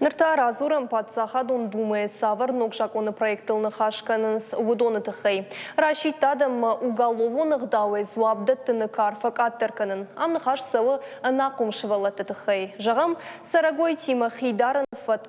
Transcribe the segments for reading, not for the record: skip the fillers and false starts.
Нырта разурым подсахадун думая савар нокшаконы проектылны хашканынс удоны тыхай. Рашитадым уголовоных дауэ зуабдыттыны карфак аттырканын. Амны хаш савы нақумшывалаты тыхай. Жағам Сарагой Тима Хейдарын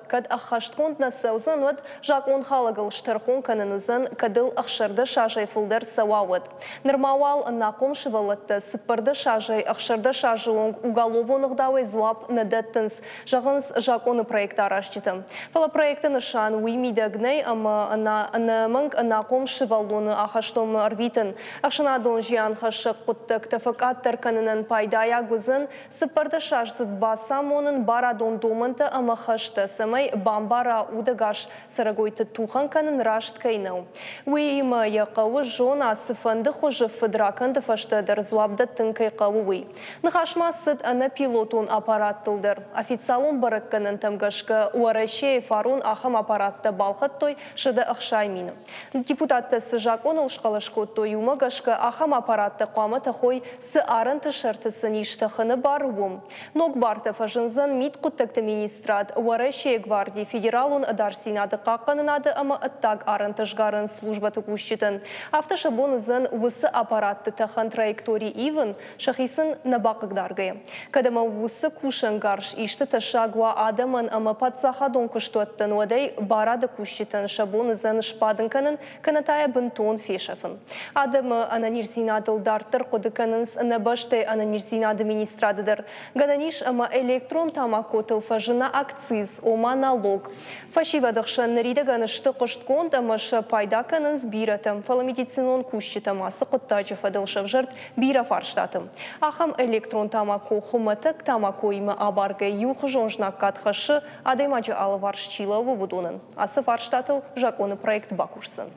кад ахаштхонтна саузан вад жакон халагыл штырхон канынызын кадыл ахшырды шажай фылдар савауад. Нырмауал нақумшывалаты сыпырды шажай ахшырды шажылонг уголовоных дауэ зуаб надаттынс. Жағынс жаконы проект арашчитым. Фала проекты нышан уймидагней анаманг нақом шывалуны ахаштом арвитын. Ахшанадон жиан хашық құттық тафакаттар канынан пайдая гузын сыпырды шашзыд басам оның барадон домынты амахашты самай бамбара удагаш сарагойты тухан канын рашт кайнау. Уйма яқауы жон асыфанды хожы фыдраканды фаштадыр зуабды тынкай қауы. Нахашмасыд ана пилотон аппараттылдыр. Официалон барыққанын тамгашқы уарашей фарун ахам аппаратты балқыттой шыды ақшаймины. Депутатты сыжакон ұлшқалышқоттой умагашқы ахам аппаратты қамыты хой сы арынты шыртысын иштахыны бар уым. Ног барты фажынзан мит құттықты министрат уарашей гвардии федералун дарсинады қаққанынады ама ыттаг арынты жғарын службаты күшчетін. Автошабонызын уысы аппаратты тахын траекторий ивын шахисын набақығдаргы. Кадама уысы кушын гарш ишті ташагуа адамын ама подсахадон кыштуаттан уадай барады күшчетін шабонызын шпадын канын канатая бінтон фешафын. Адамы ананирзинадыл дартыр қодыканынс набаштай ананирзинады министрадыдыр. Гананиш ама электрон тамакотыл фажына акциз, ома налог. Фашивадықшын нәриді ганышты қыштконт амашы пайда канынс биратым. Фала медицинон күшчетім асы құттажы фадылшып жырт бира фарштатым. Ахам электрон тамако хуматык тамако имы абаргай юхы жонжнак катхашы адаймачы алы варшчилавы будунын. Асы фарштатыл жаконы проект бакурсын.